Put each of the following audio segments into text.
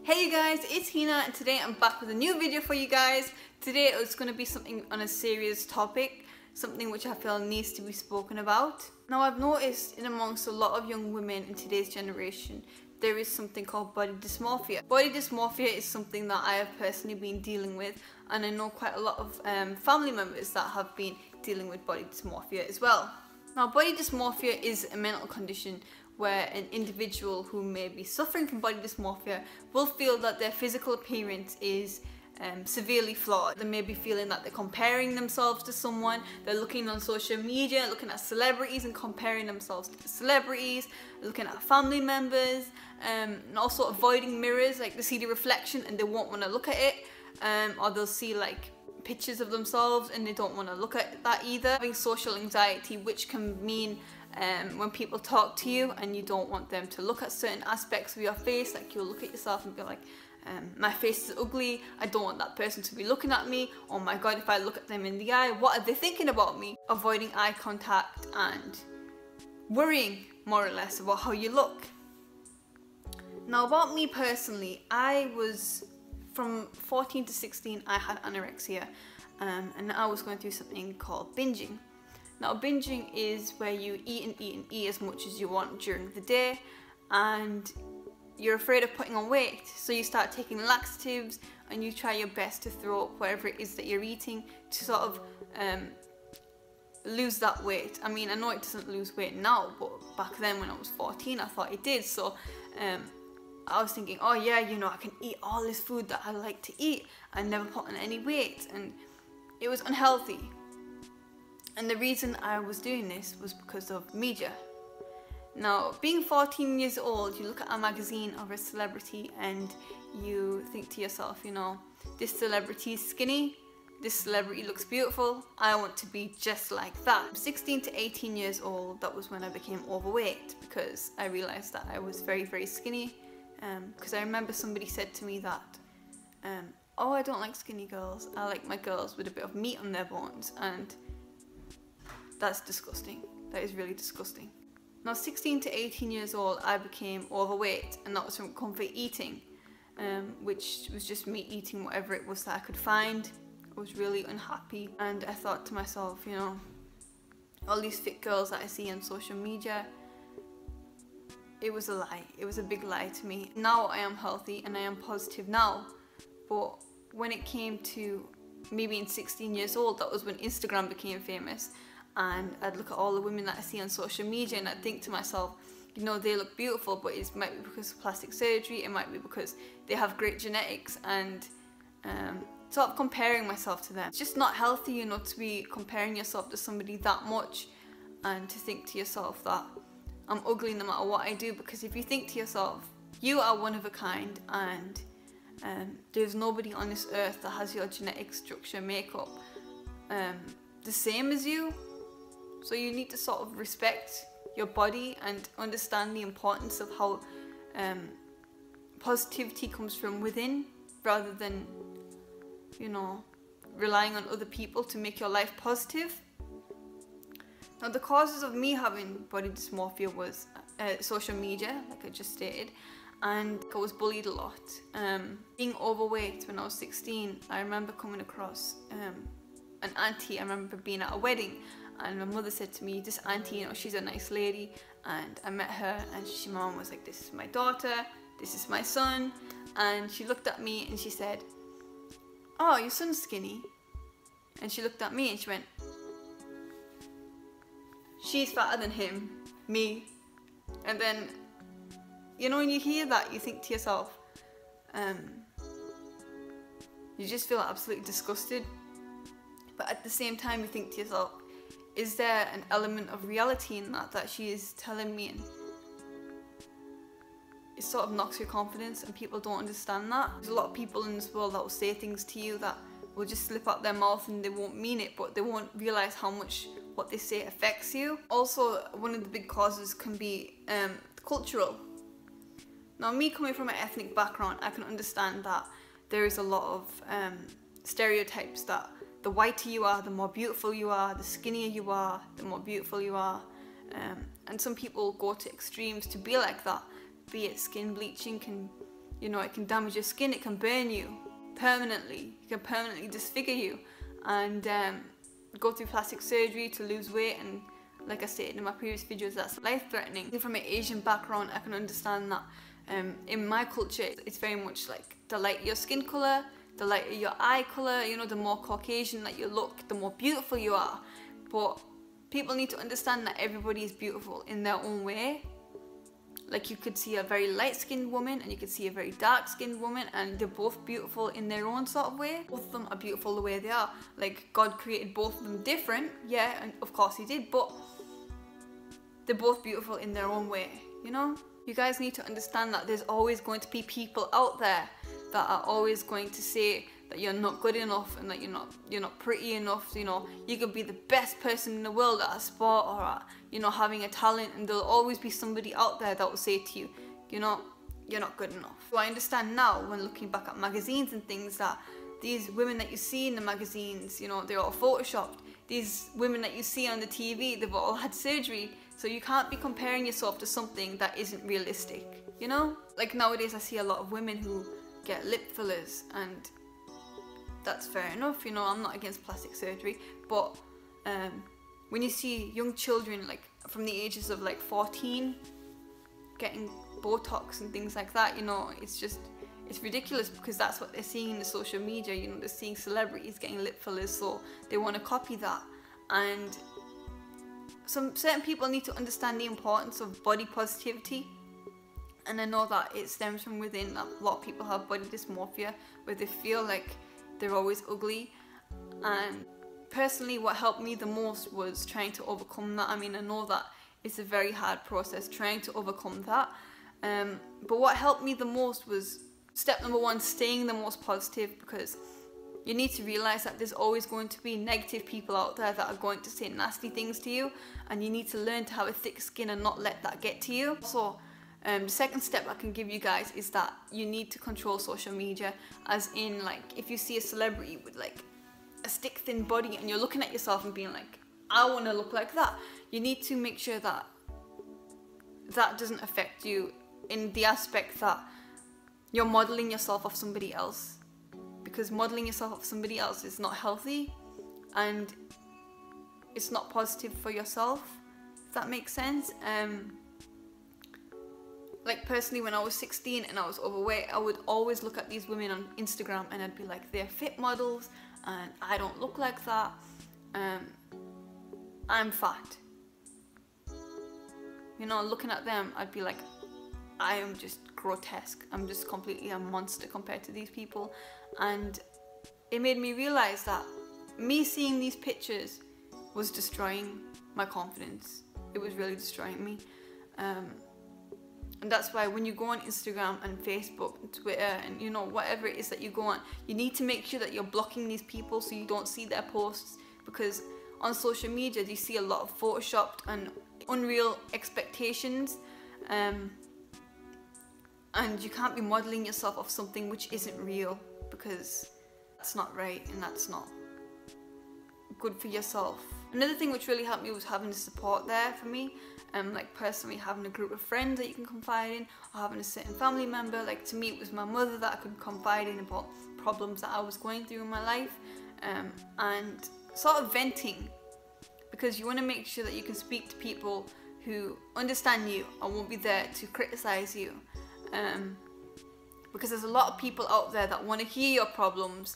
Hey you guys, it's Hina and today I'm back with a new video for you guys. Today it's going to be something on a serious topic, something which I feel needs to be spoken about. Now I've noticed in amongst a lot of young women in today's generation, there is something called body dysmorphia. Body dysmorphia is something that I have personally been dealing with, and I know quite a lot of family members that have been dealing with body dysmorphia as well. Now body dysmorphia is a mental condition where an individual who may be suffering from body dysmorphia will feel that their physical appearance is severely flawed. They may be feeling that they're comparing themselves to someone, they're looking on social media, looking at celebrities and comparing themselves to celebrities, looking at family members, and also avoiding mirrors, like they see the reflection and they won't want to look at it, or they'll see like pictures of themselves and they don't want to look at that either. Having social anxiety, which can mean when people talk to you and you don't want them to look at certain aspects of your face, like you'll look at yourself and be like, my face is ugly, I don't want that person to be looking at me, oh my god, if I look at them in the eye, what are they thinking about me? Avoiding eye contact and worrying more or less about how you look. Now about me personally, I was from 14 to 16 I had anorexia, and I was going through something called binging. Now binging is where you eat and eat and eat as much as you want during the day and you're afraid of putting on weight, so you start taking laxatives and you try your best to throw up whatever it is that you're eating to sort of lose that weight. I mean, I know it doesn't lose weight now, but back then when I was 14 I thought it did, so I was thinking, oh yeah, you know, I can eat all this food that I like to eat and never put on any weight, and it was unhealthy. And the reason I was doing this was because of media. Now, being 14 years old, you look at a magazine of a celebrity and you think to yourself, you know, this celebrity is skinny, this celebrity looks beautiful, I want to be just like that. 16 to 18 years old, that was when I became overweight because I realised that I was very, very skinny. Because I remember somebody said to me that, oh, I don't like skinny girls, I like my girls with a bit of meat on their bones, and that's disgusting. That is really disgusting. Now 16 to 18 years old I became overweight, and that was from comfort eating, which was just me eating whatever it was that I could find. I was really unhappy and I thought to myself, you know, all these fit girls that I see on social media, it was a lie. It was a big lie to me. Now I am healthy and I am positive now, but when it came to me being 16 years old, that was when Instagram became famous. And I'd look at all the women that I see on social media and I'd think to myself, you know, they look beautiful, but it might be because of plastic surgery, it might be because they have great genetics, and sort of comparing myself to them. It's just not healthy, you know, to be comparing yourself to somebody that much and to think to yourself that I'm ugly no matter what I do, because if you think to yourself, you are one of a kind and there's nobody on this earth that has your genetic structure, makeup the same as you. So you need to sort of respect your body and understand the importance of how positivity comes from within, rather than, you know, relying on other people to make your life positive. Now the causes of me having body dysmorphia was social media, like I just stated, and I was bullied a lot. Being overweight when I was 16, I remember coming across an auntie. I remember being at a wedding and my mother said to me, this auntie, you know, she's a nice lady, and I met her and my mom was like, this is my daughter, this is my son, and she looked at me and she said, oh, your son's skinny. And she looked at me and she went, she's fatter than him, me. And then, you know, when you hear that, you think to yourself, you just feel absolutely disgusted. But at the same time you think to yourself, is there an element of reality in that she is telling me? And it sort of knocks your confidence, and people don't understand that. There's a lot of people in this world that will say things to you that will just slip out their mouth and they won't mean it, but they won't realise how much what they say affects you. Also, one of the big causes can be cultural. Now me coming from an ethnic background, I can understand that there is a lot of stereotypes that the whiter you are, the more beautiful you are, the skinnier you are, the more beautiful you are. And some people go to extremes to be like that, be it skin bleaching can You know, it can damage your skin, it can burn you permanently, it can permanently disfigure you, and go through plastic surgery to lose weight, and like I stated in my previous videos, that's life-threatening. From an Asian background, I can understand that in my culture, it's very much like the lighter your skin colour, the lighter your eye colour, you know, the more Caucasian that you look, the more beautiful you are. But people need to understand that everybody is beautiful in their own way. Like, you could see a very light-skinned woman and you could see a very dark-skinned woman, and they're both beautiful in their own sort of way. Both of them are beautiful the way they are. Like, God created both of them different, yeah, and of course he did, but they're both beautiful in their own way, you know? You guys need to understand that there's always going to be people out there that are always going to say that you're not good enough and that you're not pretty enough. You know, you could be the best person in the world at a sport or at, you know, having a talent, and there'll always be somebody out there that will say to you, you know, you're not good enough. So I understand now, when looking back at magazines and things, that these women that you see in the magazines, you know, they're all photoshopped. These women that you see on the TV, they've all had surgery. So you can't be comparing yourself to something that isn't realistic, you know? Like, nowadays I see a lot of women who get lip fillers, and that's fair enough, you know, I'm not against plastic surgery, but when you see young children, like from the ages of like 14, getting Botox and things like that, you know, it's ridiculous, because that's what they're seeing in the social media. You know, they're seeing celebrities getting lip fillers, so they want to copy that. And certain people need to understand the importance of body positivity, and I know that it stems from within. That a lot of people have body dysmorphia, where they feel like they're always ugly. And personally, what helped me the most was trying to overcome that. I mean, I know that it's a very hard process trying to overcome that, but what helped me the most was step number one, staying the most positive, because you need to realize that there's always going to be negative people out there that are going to say nasty things to you, and you need to learn to have a thick skin and not let that get to you. So the second step I can give you guys is that you need to control social media, as in, like, if you see a celebrity with like a stick thin body and you're looking at yourself and being like, I want to look like that, you need to make sure that that doesn't affect you in the aspect that you're modeling yourself off somebody else, because modeling yourself off somebody else is not healthy and it's not positive for yourself, if that makes sense. Like, personally, when I was 16 and I was overweight, I would always look at these women on Instagram and I'd be like, they're fit models and I don't look like that. I'm fat. You know, looking at them, I'd be like, I am just grotesque. I'm just completely a monster compared to these people. And it made me realize that me seeing these pictures was destroying my confidence. It was really destroying me. And that's why when you go on Instagram and Facebook and Twitter and, you know, whatever it is that you go on, you need to make sure that you're blocking these people so you don't see their posts, because on social media you see a lot of photoshopped and unreal expectations, and you can't be modeling yourself off something which isn't real, because that's not right and that's not good for yourself. Another thing which really helped me was having the support there for me, like personally having a group of friends that you can confide in, or having a certain family member. Like, to me it was my mother that I could confide in about problems that I was going through in my life, and sort of venting, because you want to make sure that you can speak to people who understand you and won't be there to criticize you, because there's a lot of people out there that want to hear your problems,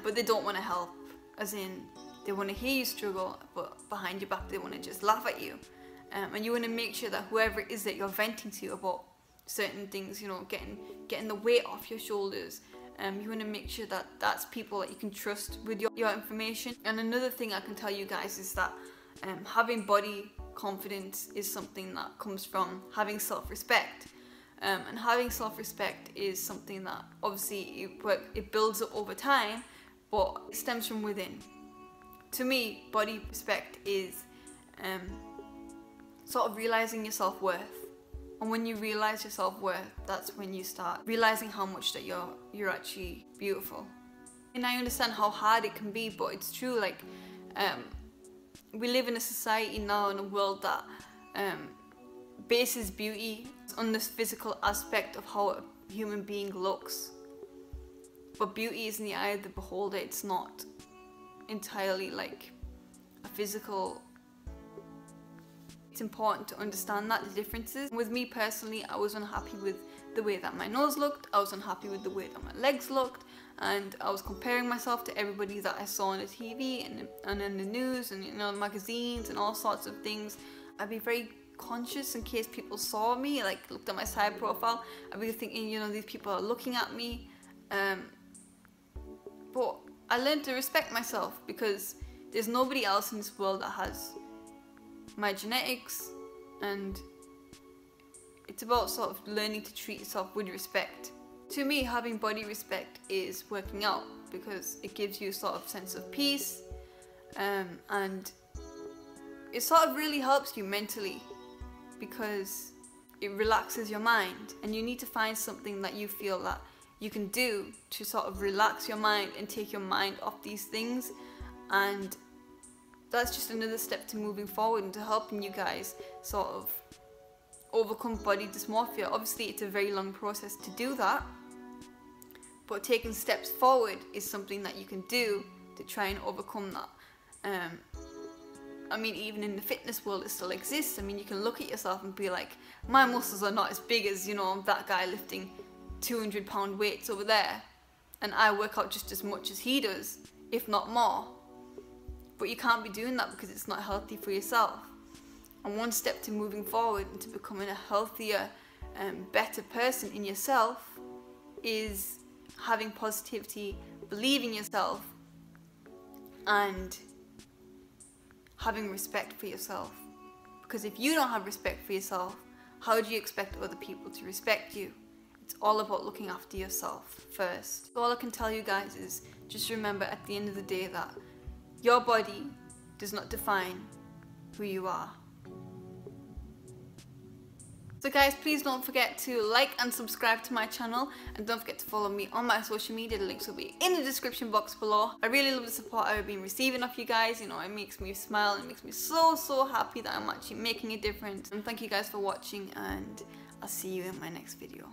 but they don't want to help, as in they want to hear you struggle, but behind your back they want to just laugh at you. And you want to make sure that whoever it is that you're venting to about certain things, you know, getting the weight off your shoulders, you want to make sure that that's people that you can trust with your information. And another thing I can tell you guys is that having body confidence is something that comes from having self-respect. And having self-respect is something that obviously it builds up over time, but it stems from within. To me, body respect is sort of realizing your self-worth. And when you realize your self-worth, that's when you start realizing how much that you're actually beautiful. And I understand how hard it can be, but it's true. Like, we live in a society now, in a world that bases beauty on this physical aspect of how human being looks. But beauty is in the eye of the beholder. It's not entirely like a physical. It's important to understand that, the differences. With me personally, I was unhappy with the way that my nose looked. I was unhappy with the way that my legs looked. And I was comparing myself to everybody that I saw on the TV and in the news and, you know, magazines and all sorts of things. I'd be very conscious in case people saw me, like looked at my side profile. I'd be thinking, you know, these people are looking at me. But I learned to respect myself, because there's nobody else in this world that has my genetics, and it's about sort of learning to treat yourself with respect. To me, having body respect is working out, because it gives you a sort of sense of peace, and it sort of really helps you mentally, because it relaxes your mind, and you need to find something that you feel that you can do to sort of relax your mind and take your mind off these things. And that's just another step to moving forward and to helping you guys sort of overcome body dysmorphia. Obviously, it's a very long process to do that, but taking steps forward is something that you can do to try and overcome that. I mean, even in the fitness world, it still exists. I mean, you can look at yourself and be like, my muscles are not as big as, you know, that guy lifting 200-pound weights over there, and I work out just as much as he does, if not more. But you can't be doing that, because it's not healthy for yourself. And one step to moving forward and to becoming a healthier and better person in yourself is having positivity, believing yourself, and having respect for yourself. Because if you don't have respect for yourself, how do you expect other people to respect you? It's all about looking after yourself first. So all I can tell you guys is just remember at the end of the day that your body does not define who you are. So guys, please don't forget to like and subscribe to my channel, and don't forget to follow me on my social media. The links will be in the description box below. I really love the support I've been receiving off you guys. You know, it makes me smile and it makes me so happy that I'm actually making a difference. And thank you guys for watching, and I'll see you in my next video.